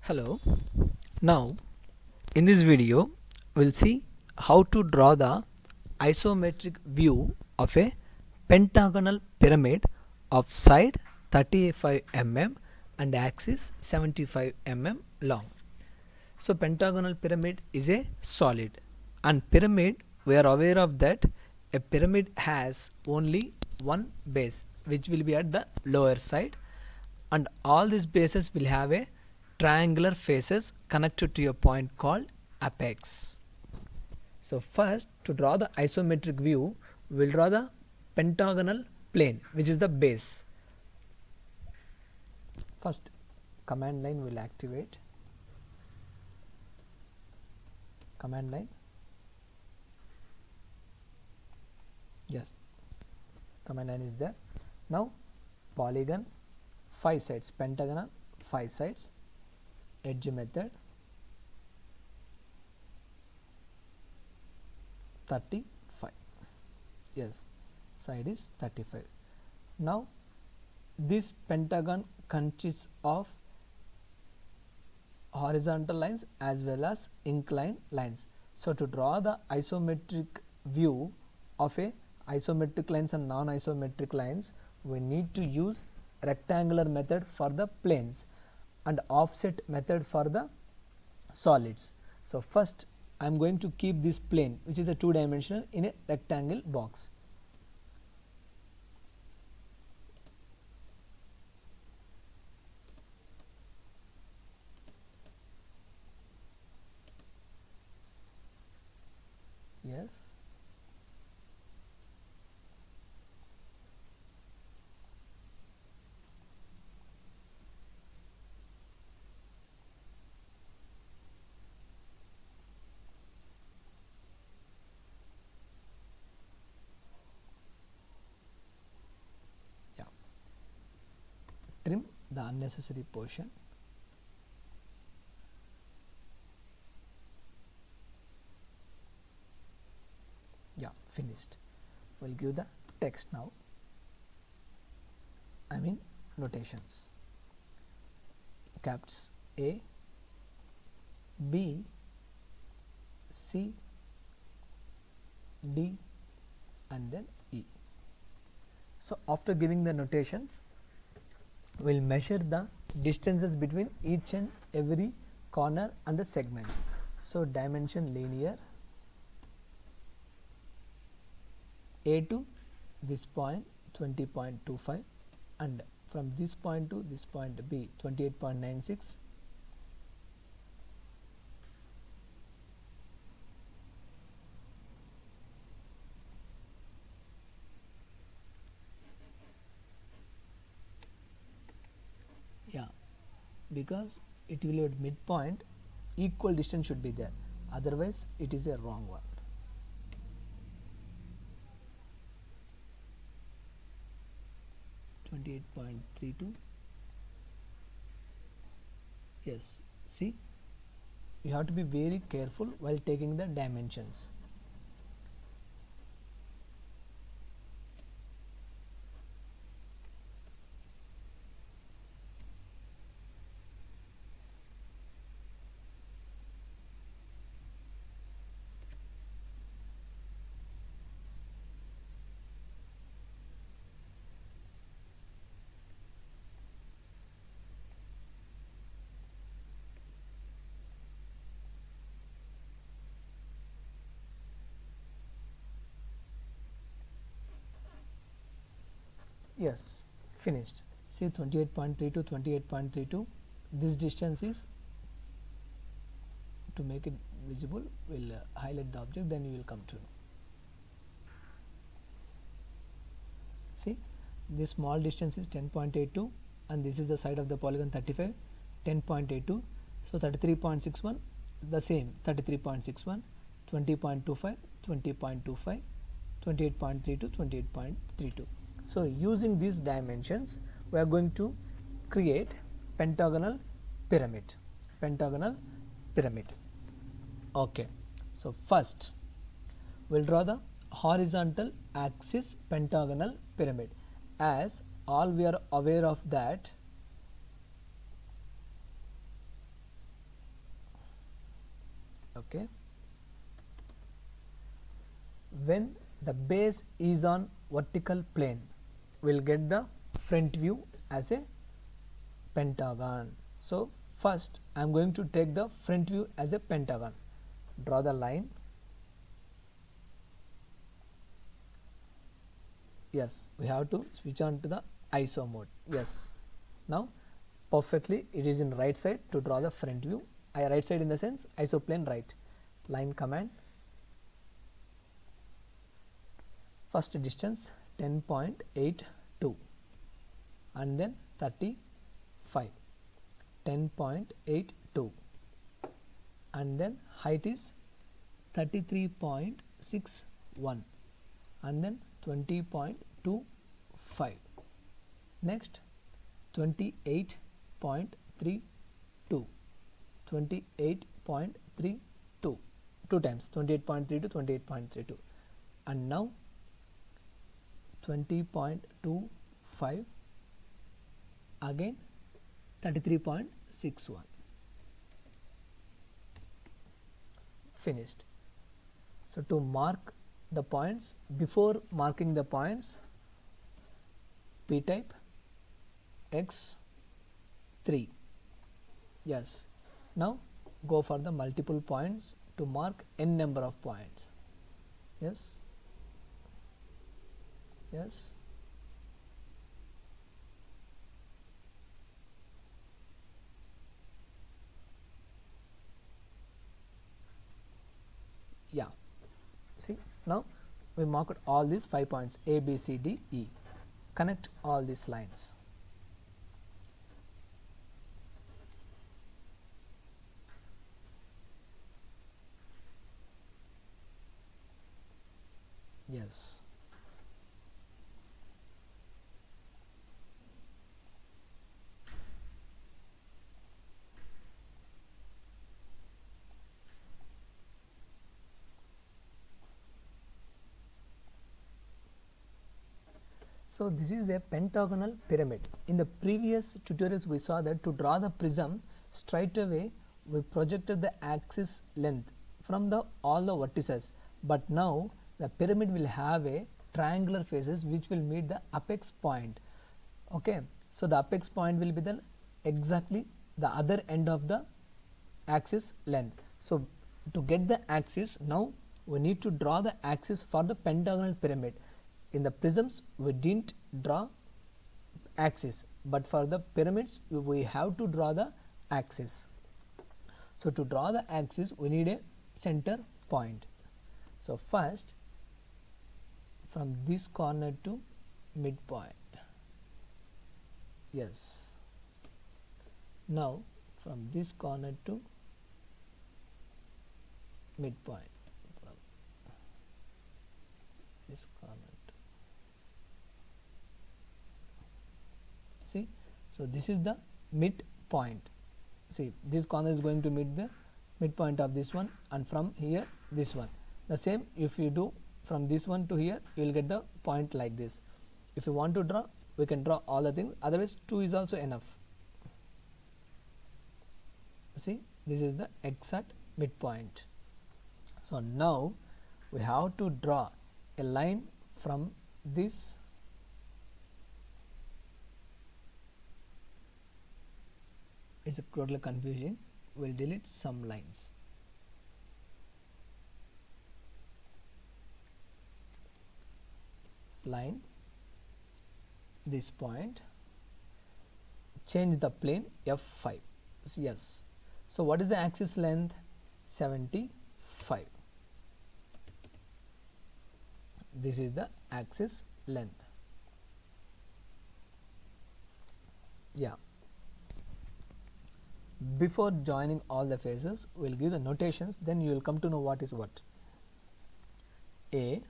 Hello. Now in this video we'll see how to draw the isometric view of a pentagonal pyramid of side 35 mm and axis 75 mm long. So pentagonal pyramid is a solid, and pyramid, we are aware of that a pyramid has only one base which will be at the lower side, and all these bases will have a triangular faces connected to a point called apex. So first, to draw the isometric view, we will draw the pentagonal plane, which is the base. First, command line will activate. Command line. Yes, command line is there. Now polygon, 5 sides, pentagonal 5 sides, edge method, 35. Yes, side is 35. Now this pentagon consists of horizontal lines as well as inclined lines. So to draw the isometric view of a isometric lines and non-isometric lines, we need to use rectangular method for the planes and offset method for the solids. So first I am going to keep this plane, which is a 2-dimensional, in a rectangle box. Yes. Yeah. Trim the unnecessary portion. Yeah, finished. We'll give the text now. I mean notations. Caps A, B, C, D and then E. So after giving the notations, we will measure the distances between each and every corner and the segments. So dimension linear, A to this point 20.25, and from this point to this point B 28.96, yeah, because it will be at midpoint, equal distance should be there, otherwise it is a wrong one. .32. Yes, see, you have to be very careful while taking the dimensions. Yes, finished. See, 28.32, 28.32. This distance is, to make it visible, we'll highlight the object, then you will come to know. See, this small distance is 10.82, and this is the side of the polygon 35, 10.82. So 33.61 is the same, 33.61, 20.25, 20.25, 28.32, 28.32. So using these dimensions, we are going to create pentagonal pyramid. Pentagonal pyramid. Okay. So first we'll draw the horizontal axis pentagonal pyramid, as all we are aware of that Okay, when the base is on vertical plane, we'll get the front view as a pentagon. So first I am going to take the front view as a pentagon. Draw the line. Yes, we have to switch on to the ISO mode. Yes, now perfectly it is in right side to draw the front view. Right side in the sense ISO plane right. Line command. First distance 10.82 and then 35, 10.82 and then height is 33.61 and then 20.25. Next 28.32, 28.32, 2 times 28.32, 28.32, and now 20.25, again 33.61. Finished. So to mark the points, before marking the points, P type X3. Yes, now go for the multiple points to mark n number of points. Yes, yes, yeah. See, now we marked all these 5 points A, B, C, D, E. Connect all these lines. Yes. So this is a pentagonal pyramid. In the previous tutorials we saw that to draw the prism, straight away we projected the axis length from the all the vertices, but now the pyramid will have a triangular faces which will meet the apex point. Okay, so the apex point will be the exactly the other end of the axis length. So to get the axis, now we need to draw the axis for the pentagonal pyramid. In the prisms we didn't draw axis, but for the pyramids we have to draw the axis. So to draw the axis we need a center point. So first from this corner to midpoint. Yes, now from this corner to midpoint, from this corner to, see, so this is the midpoint. See, this corner is going to meet the midpoint of this one, and from here this one. The same if you do from this one to here, you will get the point like this. If you want to draw, we can draw all the things, otherwise 2 is also enough. See, this is the exact midpoint. So now we have to draw a line from this it's a totally confusing. We'll delete some lines. Line this point, change the plane F5. Yes, so what is the axis length? 75. This is the axis length. Yeah, before joining all the faces we'll give the notations, then you will come to know what is what. A,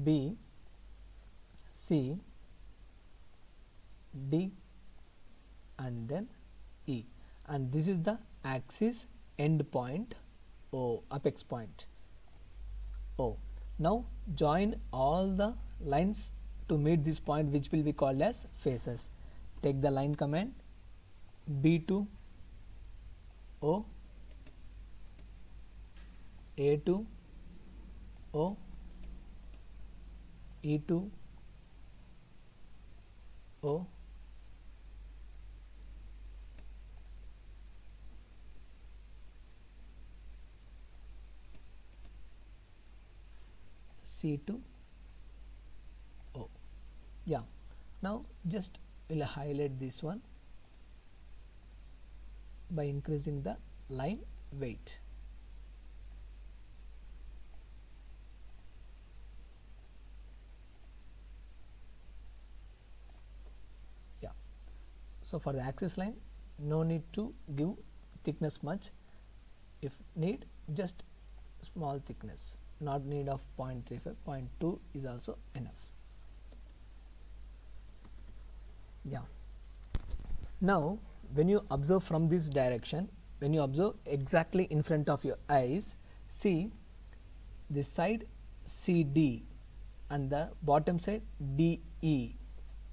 B, C, D, and then E, and this is the axis end point O, apex point O. Now join all the lines to meet this point, which will be called as faces. Take the line command, B to O, A to O, E to O, C to O. Yeah, now just we'll highlight this one by increasing the line weight. Yeah, so for the axis line no need to give thickness much, if need just small thickness, not need of 0.35, 0.2 is also enough. Yeah, now when you observe from this direction, when you observe exactly in front of your eyes, see this side CD and the bottom side DE,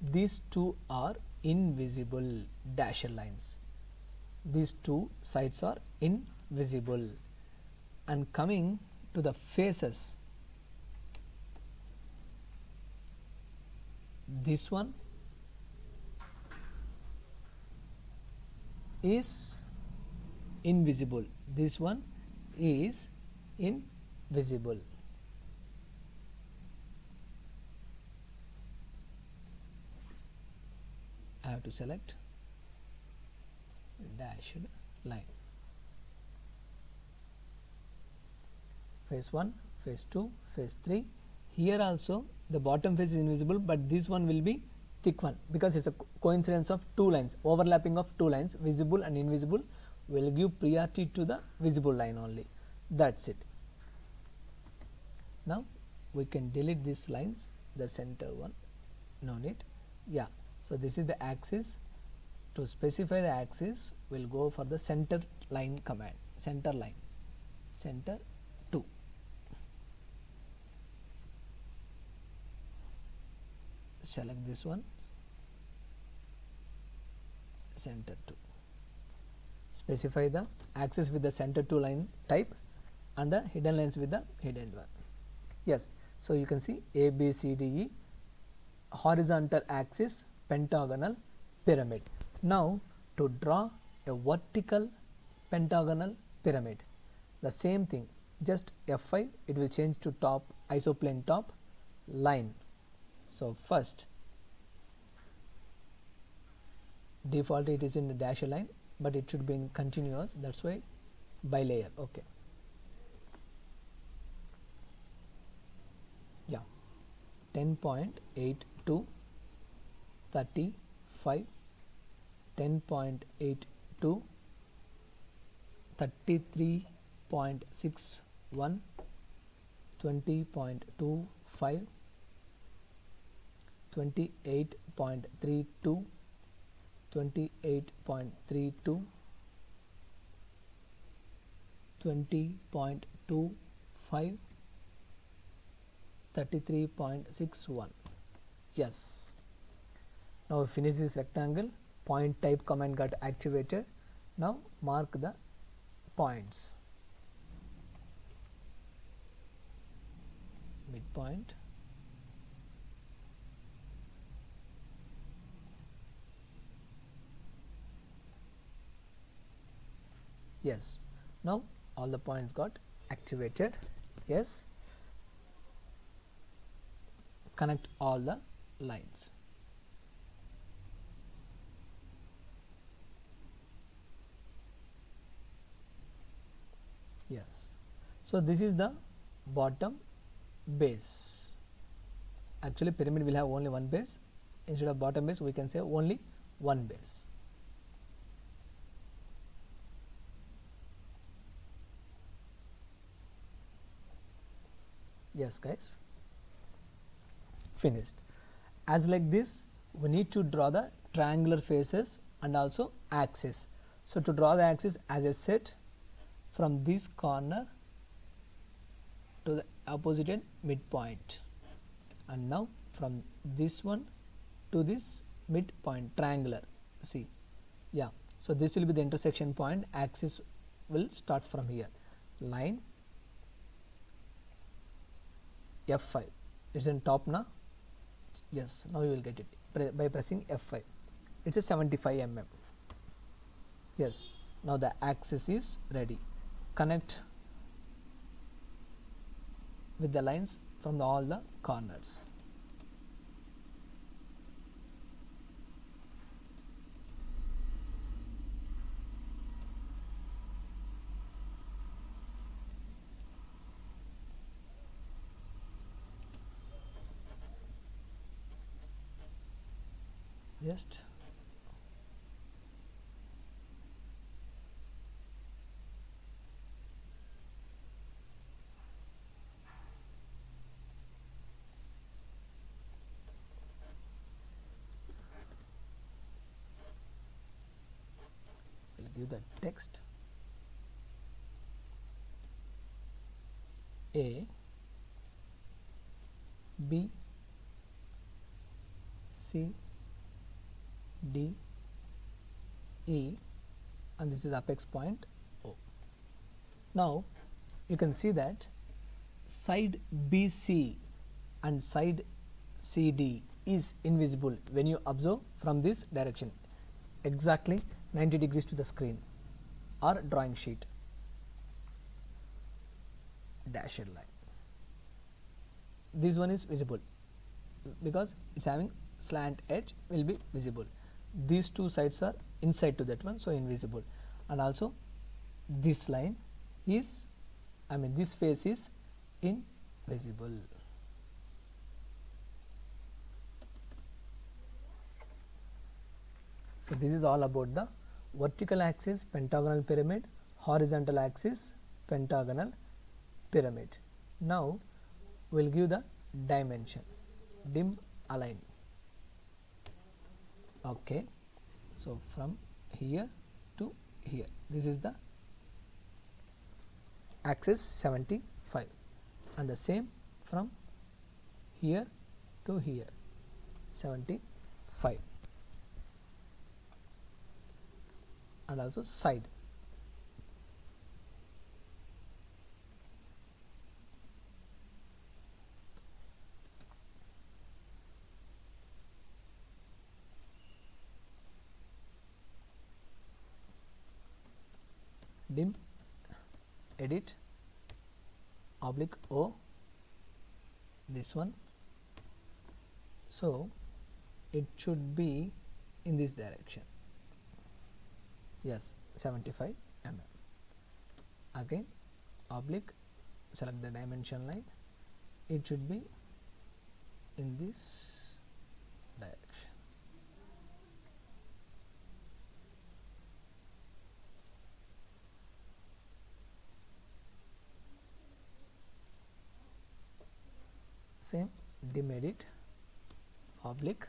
these two are invisible dasher lines, these two sides are invisible. And coming to the faces, this one is invisible, this one is invisible. I have to select dashed line. Phase 1, phase 2, phase 3. Here also the bottom face is invisible, but this one will be thick one because it's a coincidence of two lines, overlapping of two lines, visible and invisible will give priority to the visible line only. That's it. Now we can delete these lines, the center one, no need. Yeah, so this is the axis. To specify the axis, we'll go for the center line command, center line, center 2. Select this one, center 2. Specify the axis with the center 2 line type and the hidden lines with the hidden one. Yes, so you can see A, B, C, D, E, horizontal axis, pentagonal pyramid. Now to draw a vertical pentagonal pyramid, the same thing, just F5, it will change to top, isoplane top, line. So first default it is in the dasher line, but it should be in continuous, that's why by layer. Okay, yeah, 10.82, 35, 10.82, 33.61, 20.25, 28.32, 28.32, 20.25, 33.61. Yes, now we finish this rectangle. Point type command got activated. Now mark the points, midpoint, yes, now all the points got activated. Yes, connect all the lines. Yes, so this is the bottom base. Actually pyramid will have only one base, instead of bottom base we can say only one base. Yes guys, finished. As like this, we need to draw the triangular faces and also axis. So to draw the axis, as I said, from this corner to the opposite end midpoint, and now from this one to this midpoint, triangular. See, yeah, so this will be the intersection point. Axis will start from here, line, F5. It's in top now. Yes, now you will get it by pressing F5. It's a 75 mm. Yes, now the axis is ready. Connect with the lines from all the corners. Just we'll give the text A, B, C, D, E, and this is apex point O. Now you can see that side BC and side CD is invisible when you observe from this direction, exactly 90 degrees to the screen or drawing sheet. Dashed line. This one is visible because it's having slant edge, will be visible. These two sides are inside to that one, so invisible. And also this line is, this face is invisible. So this is all about the vertical axis pentagonal pyramid, horizontal axis pentagonal pyramid. Now we'll give the dimension, dim align. Okay, so from here to here, this is the axis 75, and the same from here to here 75, and also side. Dim, edit, oblique O, this one, so it should be in this direction. Yes, 75 mm. Again oblique, select the dimension line, it should be in this direction. Same, dim, edit, oblique,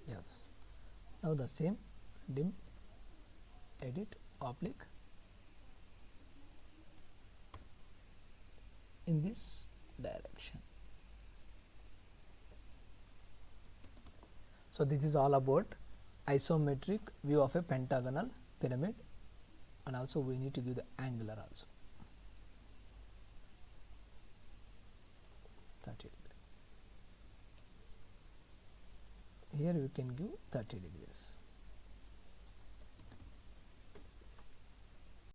yes. Now the same, dim, edit, oblique, in this direction. So this is all about isometric view of a pentagonal pyramid, and also we need to give the angular also 30 degree. Here we can give 30 degrees.